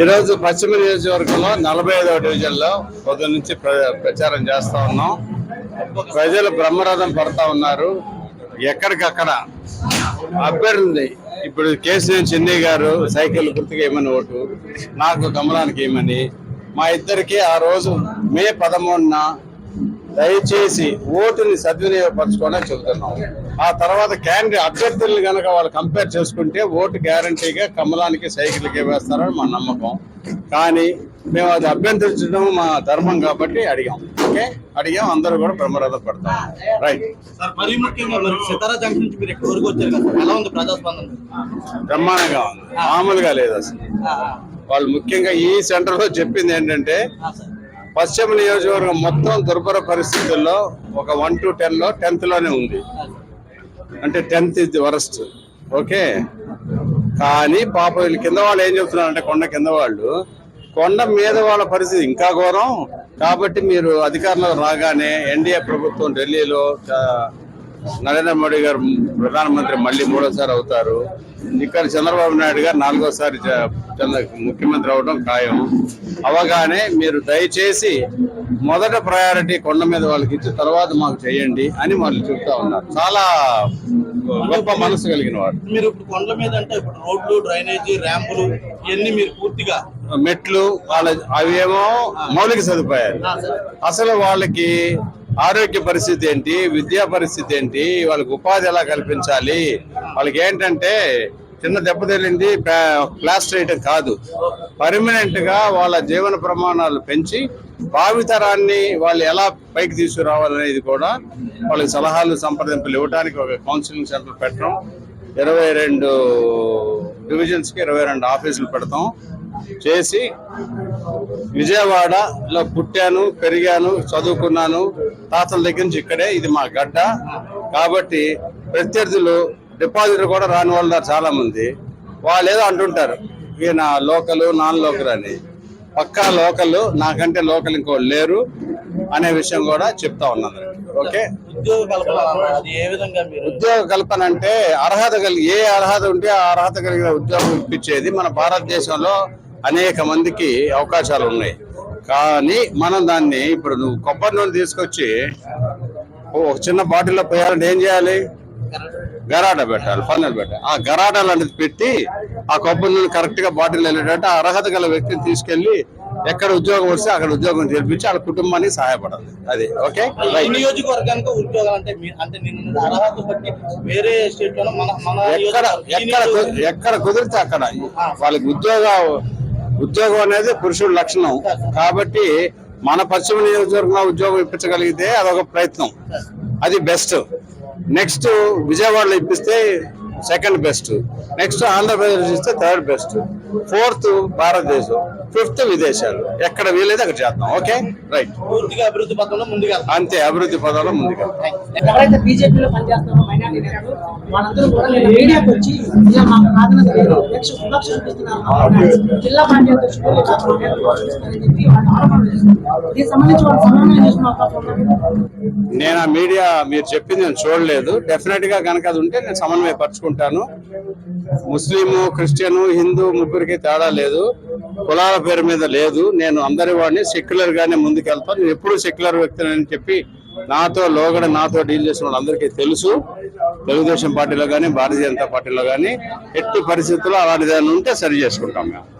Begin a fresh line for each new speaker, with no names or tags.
ఈరోజు పశ్చిమ నియోజకవర్గంలో 45వ డివిజన్లో పొద్దు నుంచి ప్రచారం చేస్తా ఉన్నాం. ప్రజలు బ్రహ్మరథం పడతా ఉన్నారు. ఎక్కడికక్కడ అభ్యర్థి ఇప్పుడు కేసీఆర్ చెన్నై గారు సైకిల్ గుర్తుగా ఏమని ఓటు, నాకు కమలానికి ఏమని, మా ఇద్దరికి ఆ రోజు మే 13న దయచేసి ఓటుని సద్వినియోగపరచుకోవడానికి చెబుతున్నాం. ఆ తర్వాత క్యాండిడేట్ అభ్యర్థులను కనుక వాళ్ళు కంపేర్ చేసుకుంటే ఓటు గ్యారంటీగా కమలానికి సైకిల్కే వేస్తారని మా నమ్మకం. కానీ మేము అది అభ్యర్థించడం మా ధర్మం కాబట్టి అడిగాం. ఓకే, అడిగాం, అందరూ కూడా బ్రహ్మరథం పడతాం. రైట్. బ్రహ్మాండంగా ఉంది, మామూలుగా లేదు అసలు. వాళ్ళు ముఖ్యంగా ఈ సెంటర్ లో చెప్పింది ఏంటంటే పశ్చిమ నియోజకవర్గం మొత్తం దుర్భర పరిస్థితుల్లో ఒక 1 to 10లో 10th లోనే ఉంది. అంటే 10th is the worst. Okay, కానీ పాప వీళ్ళు కింద వాళ్ళు ఏం చెప్తున్నారంటే కొండ కింద వాళ్ళు, కొండ మీద వాళ్ళ పరిస్థితి ఇంకా ఘోరం. కాబట్టి మీరు అధికారంలో రాగానే ఎన్డీఏ ప్రభుత్వం ఢిల్లీలో నరేంద్ర మోడీ గారు ప్రధానమంత్రి మళ్ళీ 3వ సారి అవుతారు. ఇక్కడ చంద్రబాబు నాయుడు గారు 4వ సారి ముఖ్యమంత్రి అవడం ఖాయం. అవగానే మీరు దయచేసి మొదట ప్రయారిటీ కొండ మీద వాళ్ళకి ఇచ్చి తర్వాత మాకు చేయండి అని వాళ్ళు చెప్తా ఉన్నారు. చాలా గొప్ప మనసు కలిగిన వాడు.
మీరు ఇప్పుడు కొండ మీద అంటే ఇప్పుడు రోడ్లు, డ్రైనేజీ, ర్యాంపులు ఇవన్నీ మీరు పూర్తిగా
మెట్లు వాళ్ళ అవేమో మౌలిక సదుపాయాలు. అసలు వాళ్ళకి ఆరోగ్య పరిస్థితి ఏంటి, విద్యా పరిస్థితి ఏంటి, వాళ్ళకి ఉపాధి ఎలా కల్పించాలి, వాళ్ళకి ఏంటంటే చిన్న దెబ్బతగిలింది ప్లాస్టర్ వేయటం కాదు, పర్మనెంట్ గా వాళ్ళ జీవన ప్రమాణాలు పెంచి భావితరాన్ని వాళ్ళు ఎలా పైకి తీసుకురావాలనేది కూడా వాళ్ళకి సలహాలు సంప్రదింపులు ఇవ్వడానికి ఒక కౌన్సిలింగ్ సెంటర్ పెట్టడం, 22 డివిజన్స్ కి 22 ఆఫీసులు పెడతాం చేసి, విజయవాడలో పుట్టాను, పెరిగాను, చదువుకున్నాను, తాతల దగ్గర నుంచి ఇక్కడే, ఇది మా గడ్డ. కాబట్టి ప్రత్యర్థులు డిపాజిటర్ కూడా రాని వాళ్ళు చాలా మంది. వాళ్ళు ఏదో అంటుంటారు ఈయన లోకల్ నాన్ లోకల్ అని. పక్కా లోకల్, నాకంటే లోకల్ ఇంకోళ్ళు లేరు అనే విషయం కూడా చెప్తా ఉన్నాను. ఓకే, ఉద్యోగ కల్పన అంటే అర్హత కలిగి, ఏ అర్హత ఉంటే ఆ అర్హత కలిగిన ఉద్యోగం ఇప్పించేది. మన భారతదేశంలో అనేక మందికి అవకాశాలు ఉన్నాయి. కానీ మనం దాన్ని ఇప్పుడు నువ్వు కొబ్బరి నూనె తీసుకొచ్చి ఒక చిన్న బాటిల్లో పోయాలంటే ఏం చేయాలి? గరాట పెట్టాలి, పన్నెలు పెట్టాలి. ఆ గరాట లాంటిది పెట్టి ఆ కొబ్బరి నూనె కరెక్ట్ గా బాటిల్ వెళ్ళేటట్టు ఆ అర్హత గల వ్యక్తిని తీసుకెళ్లి ఎక్కడ ఉద్యోగం వస్తే అక్కడ ఉద్యోగం చేర్పించి వాళ్ళ కుటుంబానికి సహాయపడాలి. అది ఓకే.
నియోజకవర్గానికి ఉద్యోగాలు అంటే అర్హత బట్టి వేరే స్టేట్ లో
ఎక్కడ కుదిరితే అక్కడ వాళ్ళకి ఉద్యోగం అనేది పురుషుడి లక్షణం. కాబట్టి మన పశ్చిమ నియోజకవర్గంలో ఉద్యోగం ఇప్పించగలిగితే అదొక ప్రయత్నం, అది బెస్ట్. నెక్స్ట్ విజయవాడలో ఇప్పిస్తే సెకండ్ బెస్ట్, నెక్స్ట్ ఆంధ్రప్రదేశ్ ఇస్తే థర్డ్ బెస్ట్, 4th భారతదేశం, 5th విదేశాలు. ఎక్కడ వీలైతే అక్కడ చేద్దాం. Okay, right.
పూర్తిగా అభివృద్ధి పథంలో ముందుగా,
అంతే, అభివృద్ధి పదంలో ముందుగా.
ఎవరైతే బీజేపీలో పనిచేస్తారో మైనారిటీ నేతలు వాళ్ళందరూ కూడా నేను మీడియాకి వచ్చి ఇలా మా ప్రాధాన్యత వివక్ష చూపిస్తున్నారు, జిల్లా పార్టీ అధ్యక్షుడు దీనికి సంబంధించి వాళ్ళు సమాధానం చేసిన అవకాశం.
నేను ఆ మీడియా మీరు చెప్పింది నేను చూడలేదు. డెఫినెట్ గా కనుక అది ఉంటే నేను సమన్వయపరుచుకుంటాను. ముస్లిము, క్రిస్టియను, హిందూ ముగ్గురికి తేడా లేదు, కులాల పేరు మీద లేదు. నేను అందరి వాడిని సెక్యులర్ గానే ముందుకెళ్తాను. నేను ఎప్పుడు సెక్యులర్ వ్యక్తిని అని చెప్పి నాతో డీల్ చేసిన వాళ్ళందరికీ తెలుసు. తెలుగుదేశం పార్టీలో కానీ భారతీయ జనతా పార్టీలో కానీ ఎట్టి పరిస్థితుల్లో అలాంటిది ఉంటే సరి చేసుకుంటాం మేము.